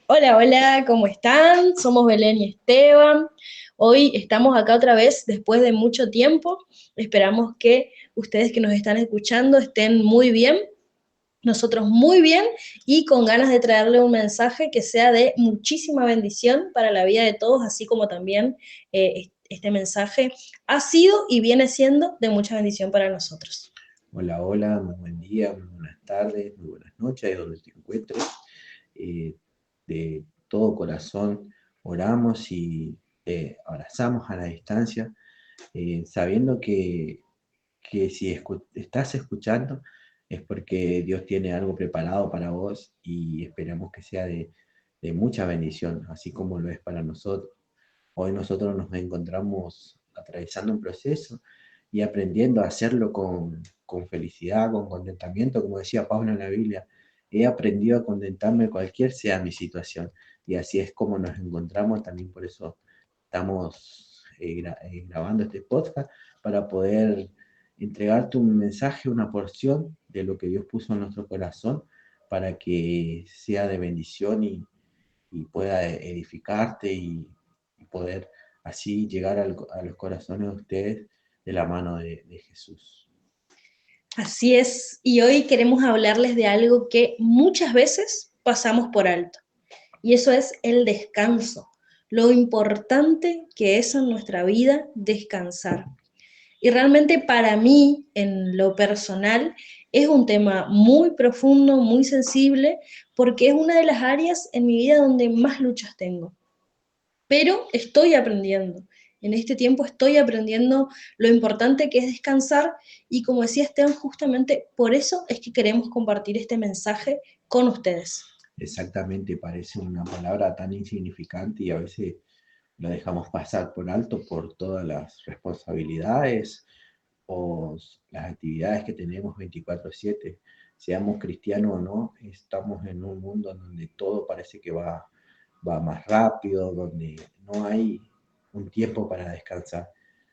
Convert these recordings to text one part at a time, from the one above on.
Hola, hola, ¿cómo están? Somos Belén y Esteban. Hoy estamos acá otra vez después de mucho tiempo. Esperamos que ustedes que nos están escuchando estén muy bien, nosotros muy bien y con ganas de traerle un mensaje que sea de muchísima bendición para la vida de todos, así como también este mensaje ha sido y viene siendo de mucha bendición para nosotros. Hola, hola, muy buen día, muy buenas tardes, muy buenas noches, de donde te encuentres. Eh, de todo corazón oramos y abrazamos a la distancia, sabiendo que si estás escuchando es porque Dios tiene algo preparado para vos y esperamos que sea de mucha bendición, así como lo es para nosotros. Hoy nosotros nos encontramos atravesando un proceso y aprendiendo a hacerlo con felicidad, con contentamiento, como decía Pablo en la Biblia. He aprendido a contentarme cualquier sea mi situación. Y así es como nos encontramos, también por eso estamos grabando este podcast, para poder entregarte un mensaje, una porción de lo que Dios puso en nuestro corazón, para que sea de bendición y pueda edificarte y poder así llegar a los corazones de ustedes de la mano de Jesús. Así es, y hoy queremos hablarles de algo que muchas veces pasamos por alto. Y eso es el descanso, lo importante que es en nuestra vida descansar. Y realmente para mí, en lo personal, es un tema muy profundo, muy sensible, porque es una de las áreas en mi vida donde más luchas tengo. Pero estoy aprendiendo. En este tiempo estoy aprendiendo lo importante que es descansar y como decía Esteban, justamente por eso es que queremos compartir este mensaje con ustedes. Exactamente, parece una palabra tan insignificante y a veces lo dejamos pasar por alto por todas las responsabilidades o las actividades que tenemos 24/7. Seamos cristianos o no, estamos en un mundo donde todo parece que va más rápido, donde no hay un tiempo para descansar.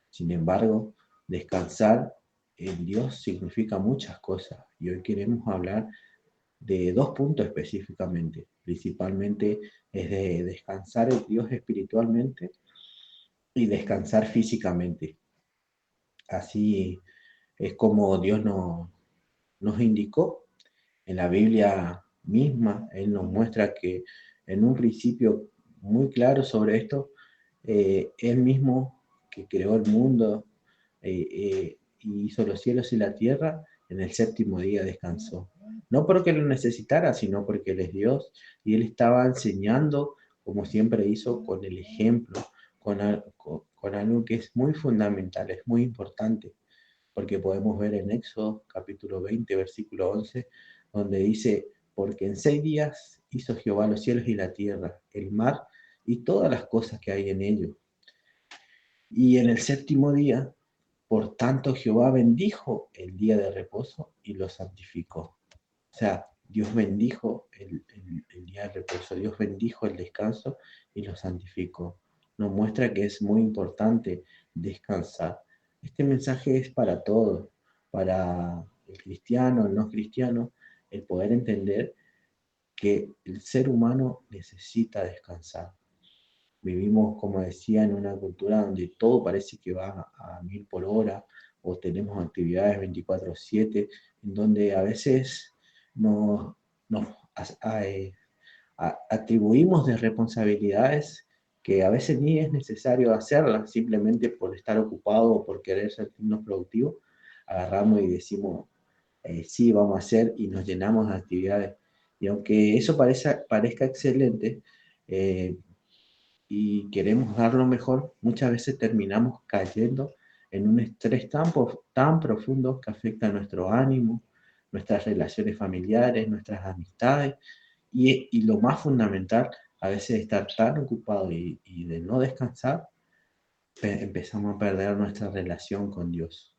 Sin embargo, descansar en Dios significa muchas cosas y hoy queremos hablar de dos puntos específicamente. Principalmente es de descansar en Dios espiritualmente y descansar físicamente. Así es como Dios nos indicó en la Biblia misma. Él nos muestra que en un principio muy claro sobre esto, Él mismo que creó el mundo y hizo los cielos y la tierra, en el séptimo día descansó. No porque lo necesitara, sino porque Él es Dios y Él estaba enseñando, como siempre hizo, con el ejemplo, con algo que es muy fundamental, es muy importante, porque podemos ver en Éxodo capítulo 20, versículo 11, donde dice, porque en 6 días hizo Jehová los cielos y la tierra, el mar y todas las cosas que hay en ellos. Y en el séptimo día, por tanto, Jehová bendijo el día de reposo y lo santificó. O sea, Dios bendijo el día de reposo, Dios bendijo el descanso y lo santificó. Nos muestra que es muy importante descansar. Este mensaje es para todos, para el cristiano, el no cristiano, el poder entender que el ser humano necesita descansar. Vivimos, como decía, en una cultura donde todo parece que va a 1000 por hora, o tenemos actividades 24/7, en donde a veces nos atribuimos de responsabilidades que a veces ni es necesario hacerlas, simplemente por estar ocupado o por querer sentirnos productivos, agarramos y decimos, sí, vamos a hacer y nos llenamos de actividades. Y aunque eso parezca excelente, eh, y queremos dar lo mejor, muchas veces terminamos cayendo en un estrés tan profundo que afecta a nuestro ánimo, nuestras relaciones familiares, nuestras amistades y lo más fundamental, a veces estar tan ocupado y de no descansar, empezamos a perder nuestra relación con Dios.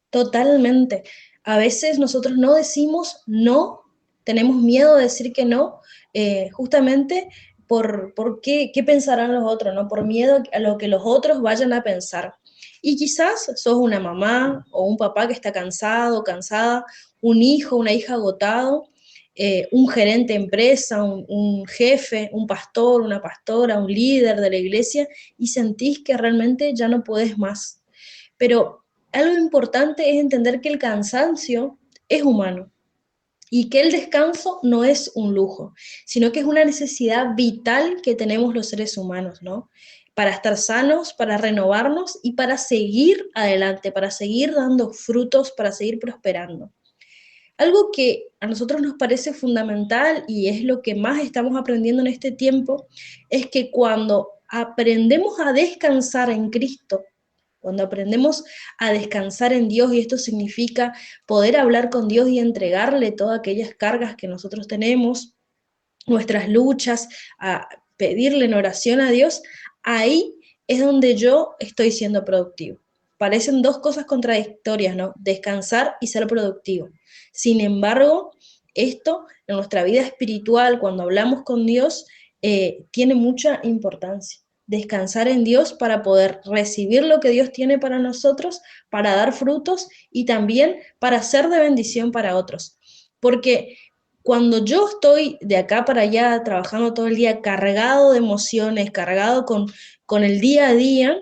Totalmente. A veces nosotros no decimos no, tenemos miedo de decir que no, justamente por qué pensarán los otros, ¿no? Por miedo a lo que los otros vayan a pensar. Y quizás sos una mamá o un papá que está cansado, cansada, un hijo, una hija agotado, un gerente de empresa, un jefe, un pastor, una pastora, un líder de la iglesia, y sentís que realmente ya no podés más. Pero algo importante es entender que el cansancio es humano y que el descanso no es un lujo, sino que es una necesidad vital que tenemos los seres humanos, ¿no? Para estar sanos, para renovarnos y para seguir adelante, para seguir dando frutos, para seguir prosperando. Algo que a nosotros nos parece fundamental y es lo que más estamos aprendiendo en este tiempo, es que cuando aprendemos a descansar en Cristo, cuando aprendemos a descansar en Dios, y esto significa poder hablar con Dios y entregarle todas aquellas cargas que nosotros tenemos, nuestras luchas, a pedirle en oración a Dios, ahí es donde yo estoy siendo productivo. Parecen dos cosas contradictorias, ¿no? Descansar y ser productivo. Sin embargo, esto en nuestra vida espiritual, cuando hablamos con Dios, tiene mucha importancia. Descansar en Dios para poder recibir lo que Dios tiene para nosotros, para dar frutos y también para ser de bendición para otros. Porque cuando yo estoy de acá para allá trabajando todo el día cargado de emociones, cargado con el día a día,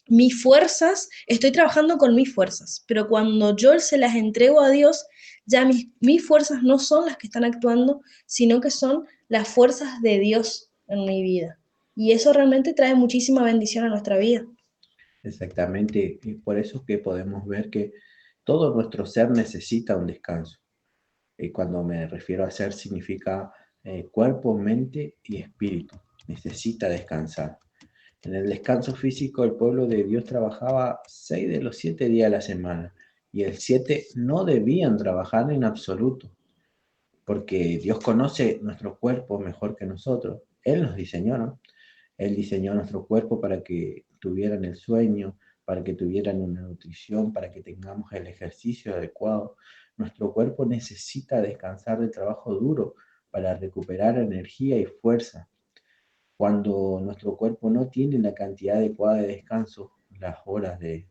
mis fuerzas, estoy trabajando con mis fuerzas, pero cuando yo se las entrego a Dios, ya mis fuerzas no son las que están actuando, sino que son las fuerzas de Dios en mi vida. Y eso realmente trae muchísima bendición a nuestra vida. Exactamente, y por eso es que podemos ver que todo nuestro ser necesita un descanso. Y cuando me refiero a ser, significa cuerpo, mente y espíritu. Necesita descansar. En el descanso físico, el pueblo de Dios trabajaba 6 de los 7 días a la semana, y el 7 no debían trabajar en absoluto, porque Dios conoce nuestro cuerpo mejor que nosotros. Él nos diseñó, ¿no? Él diseñó nuestro cuerpo para que tuvieran el sueño, para que tuvieran una nutrición, para que tengamos el ejercicio adecuado. Nuestro cuerpo necesita descansar del trabajo duro para recuperar energía y fuerza. Cuando nuestro cuerpo no tiene la cantidad adecuada de descanso, las horas de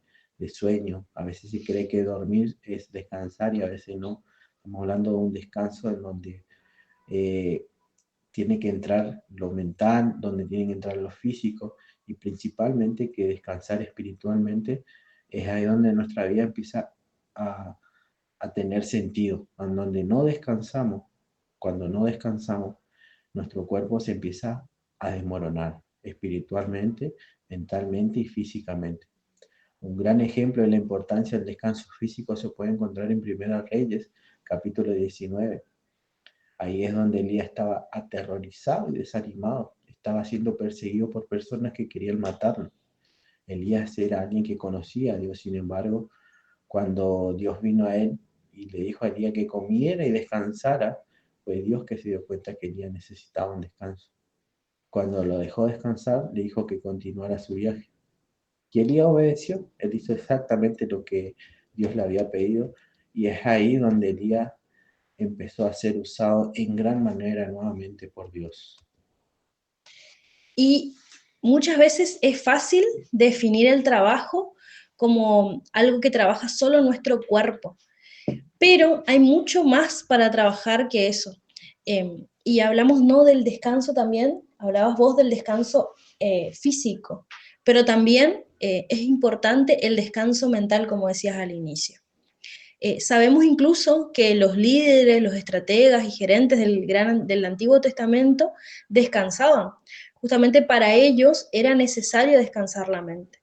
sueño, a veces se cree que dormir es descansar y a veces no. Estamos hablando de un descanso en donde eh, tiene que entrar lo mental, donde tiene que entrar lo físico, y principalmente que descansar espiritualmente es ahí donde nuestra vida empieza a, a tener sentido. En donde no descansamos, cuando no descansamos, nuestro cuerpo se empieza a desmoronar espiritualmente, mentalmente y físicamente. Un gran ejemplo de la importancia del descanso físico se puede encontrar en Primera Reyes, capítulo 19. Ahí es donde Elías estaba aterrorizado y desanimado. Estaba siendo perseguido por personas que querían matarlo. Elías era alguien que conocía a Dios. Sin embargo, cuando Dios vino a él y le dijo a Elías que comiera y descansara, fue Dios que se dio cuenta que Elías necesitaba un descanso. Cuando lo dejó descansar, le dijo que continuara su viaje. Y Elías obedeció. Él hizo exactamente lo que Dios le había pedido. Y es ahí donde Elías empezó a ser usado en gran manera nuevamente por Dios. Y muchas veces es fácil definir el trabajo como algo que trabaja solo nuestro cuerpo, pero hay mucho más para trabajar que eso. Y hablamos no del descanso también, hablabas vos del descanso físico, pero también es importante el descanso mental, como decías al inicio. Sabemos incluso que los líderes, los estrategas y gerentes del Antiguo Testamento descansaban. Justamente para ellos era necesario descansar la mente.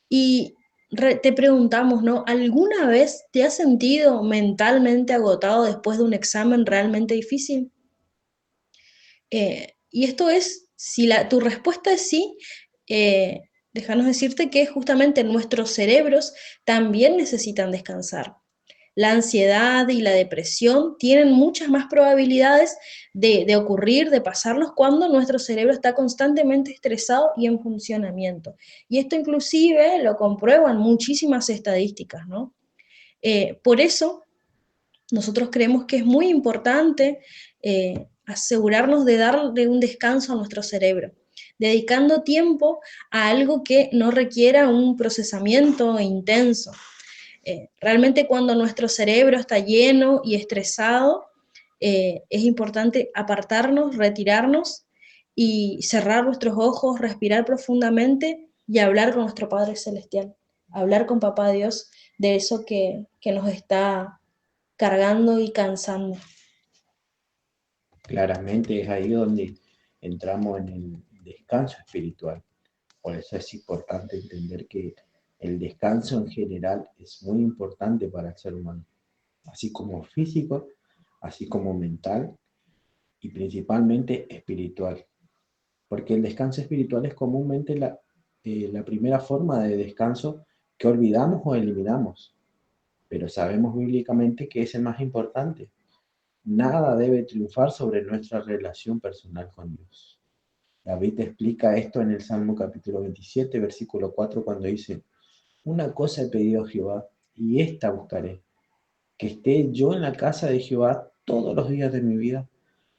Y te preguntamos, ¿no? ¿Alguna vez te has sentido mentalmente agotado después de un examen realmente difícil? Y esto es, si tu respuesta es sí, déjanos decirte que justamente nuestros cerebros también necesitan descansar. La ansiedad y la depresión tienen muchas más probabilidades de ocurrir, de pasarlos cuando nuestro cerebro está constantemente estresado y en funcionamiento. Y esto inclusive lo comprueban muchísimas estadísticas, ¿no? Por eso nosotros creemos que es muy importante asegurarnos de darle un descanso a nuestro cerebro, dedicando tiempo a algo que no requiera un procesamiento intenso. Realmente cuando nuestro cerebro está lleno y estresado, es importante apartarnos, retirarnos y cerrar nuestros ojos, respirar profundamente y hablar con nuestro Padre Celestial, hablar con Papá Dios de eso que nos está cargando y cansando. Claramente es ahí donde entramos en el descanso espiritual. Por eso es importante entender que el descanso en general es muy importante para el ser humano, así como físico, así como mental y principalmente espiritual. Porque el descanso espiritual es comúnmente la primera forma de descanso que olvidamos o eliminamos, pero sabemos bíblicamente que es el más importante. Nada debe triunfar sobre nuestra relación personal con Dios. David explica esto en el Salmo capítulo 27, versículo 4, cuando dice: una cosa he pedido a Jehová, y esta buscaré, que esté yo en la casa de Jehová todos los días de mi vida,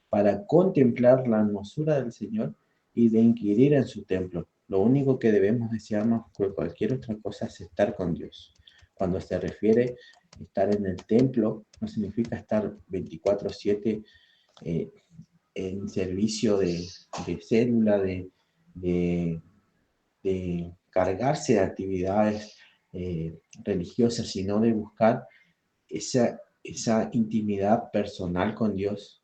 para contemplar la hermosura del Señor y de inquirir en su templo. Lo único que debemos desearnos por cualquier otra cosa es estar con Dios. Cuando se refiere a estar en el templo, no significa estar 24/7 eh, en servicio de célula, de, de cargarse de actividades religiosas, sino de buscar esa intimidad personal con Dios,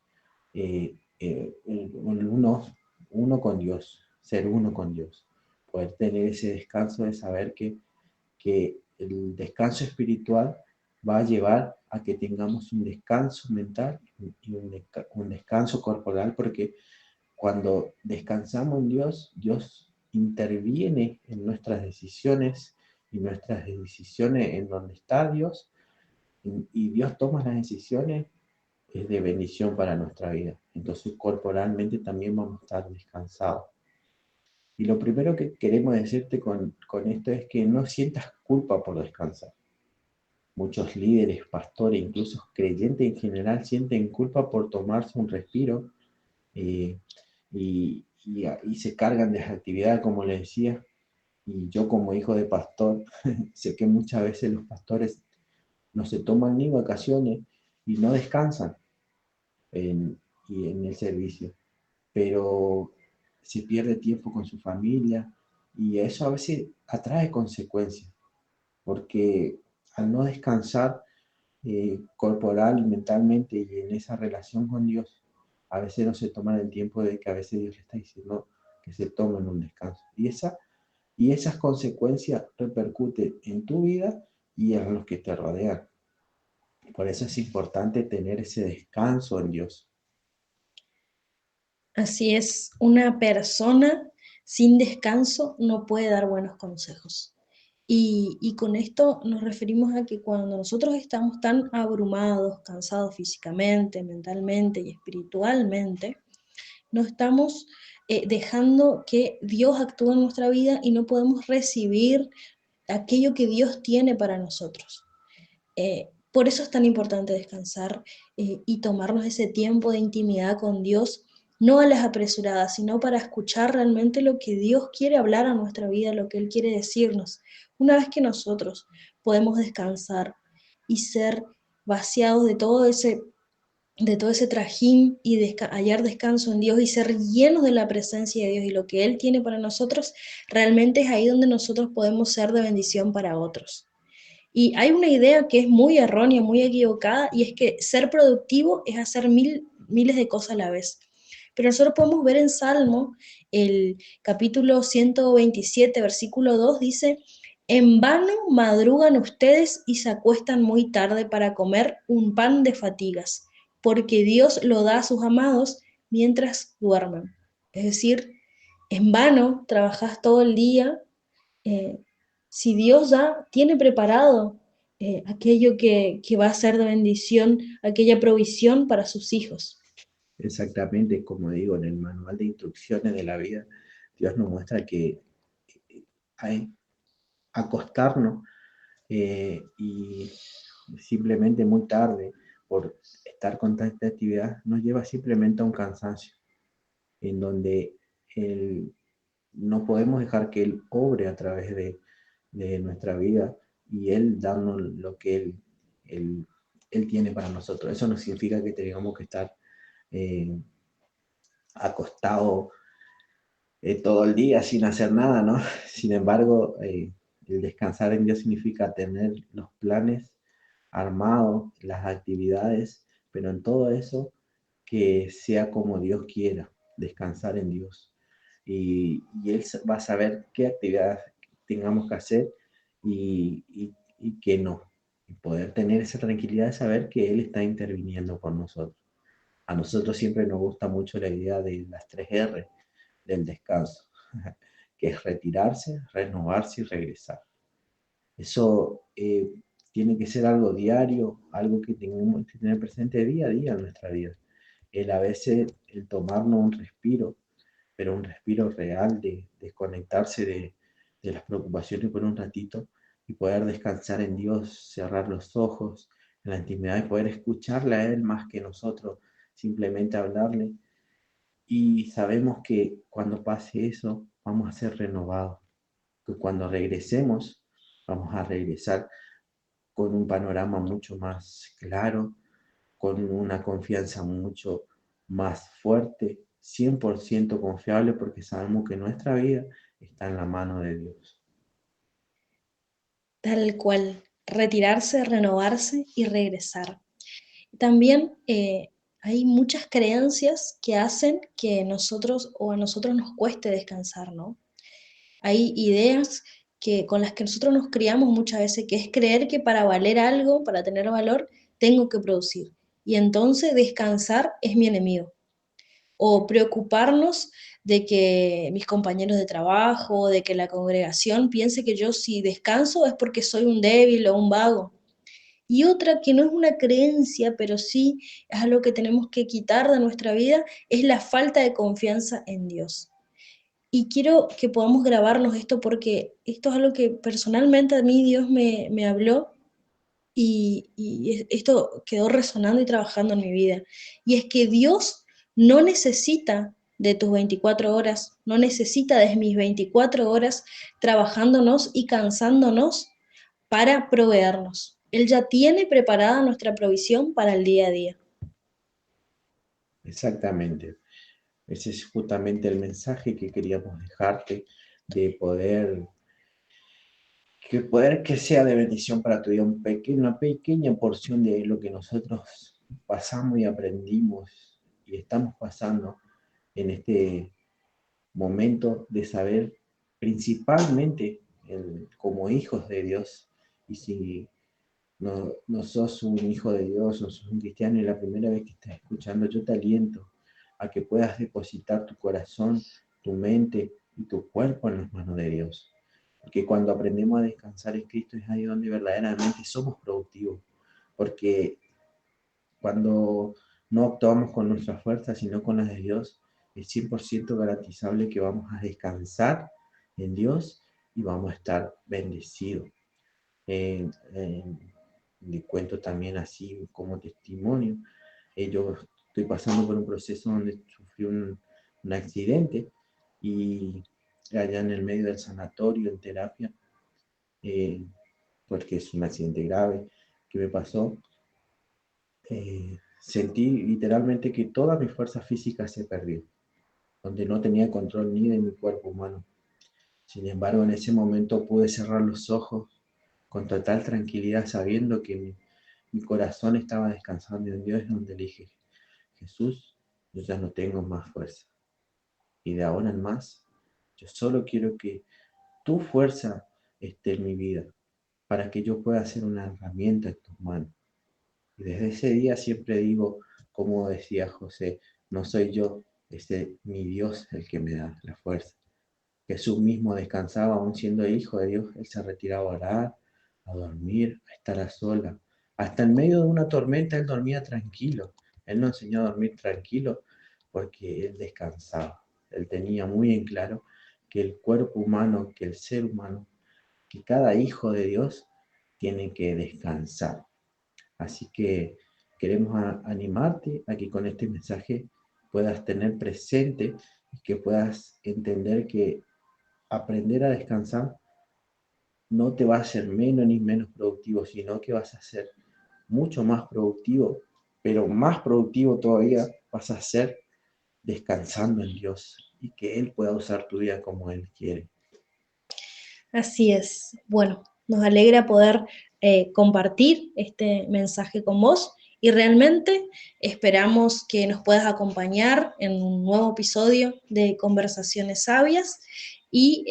uno con Dios, ser uno con Dios, poder tener ese descanso de saber que el descanso espiritual va a llevar a que tengamos un descanso mental y un descanso corporal, porque cuando descansamos en Dios, Dios interviene en nuestras decisiones y nuestras decisiones en donde está Dios, y Dios toma las decisiones es de bendición para nuestra vida. Entonces corporalmente también vamos a estar descansados. Y lo primero que queremos decirte con esto es que no sientas culpa por descansar. Muchos líderes, pastores, incluso creyentes en general sienten culpa por tomarse un respiro, eh, y se cargan de actividad, como les decía. Y yo como hijo de pastor, sé que muchas veces los pastores no se toman ni vacaciones y no descansan en, y en el servicio, pero se pierde tiempo con su familia y eso a veces atrae consecuencias, porque al no descansar corporal y mentalmente y en esa relación con Dios, a veces no se toman el tiempo de que a veces Dios le está diciendo que se tomen un descanso. Y esas consecuencias repercuten en tu vida y en los que te rodean. Por eso es importante tener ese descanso en Dios. Así es, una persona sin descanso no puede dar buenos consejos. Y con esto nos referimos a que cuando nosotros estamos tan abrumados, cansados físicamente, mentalmente y espiritualmente, no estamos dejando que Dios actúe en nuestra vida y no podemos recibir aquello que Dios tiene para nosotros. Por eso es tan importante descansar y tomarnos ese tiempo de intimidad con Dios, no a las apresuradas, sino para escuchar realmente lo que Dios quiere hablar a nuestra vida, lo que Él quiere decirnos. Una vez que nosotros podemos descansar y ser vaciados de todo ese trajín y hallar descanso en Dios y ser llenos de la presencia de Dios y lo que Él tiene para nosotros, realmente es ahí donde nosotros podemos ser de bendición para otros. Y hay una idea que es muy errónea, muy equivocada, y es que ser productivo es hacer miles de cosas a la vez. Pero nosotros podemos ver en Salmo, el capítulo 127, versículo 2, dice: en vano madrugan ustedes y se acuestan muy tarde para comer un pan de fatigas, porque Dios lo da a sus amados mientras duermen. Es decir, en vano trabajas todo el día, eh, si Dios ya tiene preparado aquello que va a ser de bendición, aquella provisión para sus hijos. Exactamente, como digo, en el manual de instrucciones de la vida, Dios nos muestra que hay acostarnos y simplemente muy tarde por estar con tanta actividad nos lleva simplemente a un cansancio, en donde el, no podemos dejar que Él obre a través de nuestra vida y Él darnos lo que Él Él tiene para nosotros. Eso no significa que tengamos que estar eh, acostados todo el día sin hacer nada, ¿no? Sin embargo, el descansar en Dios significa tener los planes armados, las actividades, pero en todo eso que sea como Dios quiera, descansar en Dios. Y Él va a saber qué actividades tengamos que hacer y qué no. Y poder tener esa tranquilidad de saber que Él está interviniendo con nosotros. A nosotros siempre nos gusta mucho la idea de las 3 R del descanso, que es retirarse, renovarse y regresar. Eso tiene que ser algo diario, algo que tengamos que tener presente día a día en nuestra vida. A veces el tomarnos un respiro, pero un respiro real de desconectarse de las preocupaciones por un ratito y poder descansar en Dios, cerrar los ojos en la intimidad y poder escucharle a Él más que nosotros simplemente hablarle. Y sabemos que cuando pase eso vamos a ser renovados, que cuando regresemos vamos a regresar con un panorama mucho más claro, con una confianza mucho más fuerte, 100% confiable, porque sabemos que nuestra vida está en la mano de Dios. Tal cual, retirarse, renovarse y regresar. También hay muchas creencias que hacen que nosotros o a nosotros nos cueste descansar, ¿no? Hay ideas con las que nosotros nos criamos muchas veces, que es creer que para valer algo, para tener valor, tengo que producir. Y entonces descansar es mi enemigo. O preocuparnos de que mis compañeros de trabajo, de que la congregación piense que yo si descanso es porque soy un débil o un vago. Y otra que no es una creencia, pero sí es algo que tenemos que quitar de nuestra vida, es la falta de confianza en Dios. Y quiero que podamos grabarnos esto porque esto es algo que personalmente a mí Dios me habló y esto quedó resonando y trabajando en mi vida. Y es que Dios no necesita de tus 24 horas, no necesita de mis 24 horas trabajándonos y cansándonos para proveernos. Él ya tiene preparada nuestra provisión para el día a día. Exactamente. Ese es justamente el mensaje que queríamos dejarte, de poder que sea de bendición para tu vida, una pequeña porción de lo que nosotros pasamos y aprendimos y estamos pasando en este momento de saber principalmente como hijos de Dios. Y si no sos un hijo de Dios, no sos un cristiano y la primera vez que estás escuchando, yo te aliento a que puedas depositar tu corazón, tu mente y tu cuerpo en las manos de Dios. Porque cuando aprendemos a descansar en Cristo es ahí donde verdaderamente somos productivos. Porque cuando no actuamos con nuestra fuerza, sino con las de Dios, es 100% garantizable que vamos a descansar en Dios y vamos a estar bendecidos. Le cuento también así como testimonio. Yo estoy pasando por un proceso donde sufrí un accidente y allá en el medio del sanatorio, en terapia, eh, porque es un accidente grave que me pasó, sentí literalmente que toda mi fuerza física se perdió, donde no tenía control ni de mi cuerpo humano. Sin embargo, en ese momento pude cerrar los ojos con total tranquilidad, sabiendo que mi corazón estaba descansando en Dios, donde le dije, Jesús, yo ya no tengo más fuerza. Y de ahora en más, yo solo quiero que tu fuerza esté en mi vida, para que yo pueda ser una herramienta en tus manos. Y desde ese día siempre digo, como decía José, no soy yo, es mi Dios el que me da la fuerza. Jesús mismo descansaba aún siendo hijo de Dios, él se retiraba a orar, a dormir, a estar a sola. Hasta en medio de una tormenta él dormía tranquilo. Él nos enseñó a dormir tranquilo porque él descansaba. Él tenía muy en claro que el cuerpo humano, que el ser humano, que cada hijo de Dios tiene que descansar. Así que queremos animarte a que con este mensaje puedas tener presente y que puedas entender que aprender a descansar no te va a hacer menos ni menos productivo, sino que vas a ser mucho más productivo, pero más productivo todavía vas a ser descansando en Dios y que Él pueda usar tu vida como Él quiere. Así es. Bueno, nos alegra poder compartir este mensaje con vos y realmente esperamos que nos puedas acompañar en un nuevo episodio de Conversaciones Sabias y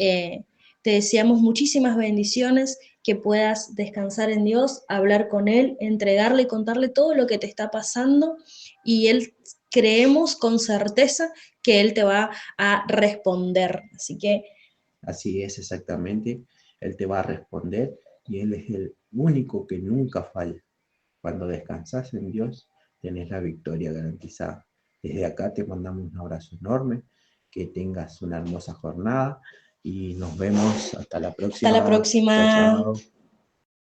te deseamos muchísimas bendiciones, que puedas descansar en Dios, hablar con Él, entregarle y contarle todo lo que te está pasando y Él creemos con certeza que Él te va a responder. Así que Así es exactamente, Él te va a responder y Él es el único que nunca falla. Cuando descansas en Dios, tenés la victoria garantizada. Desde acá te mandamos un abrazo enorme, que tengas una hermosa jornada y nos vemos hasta la hasta la próxima. Chao, próxima. chao.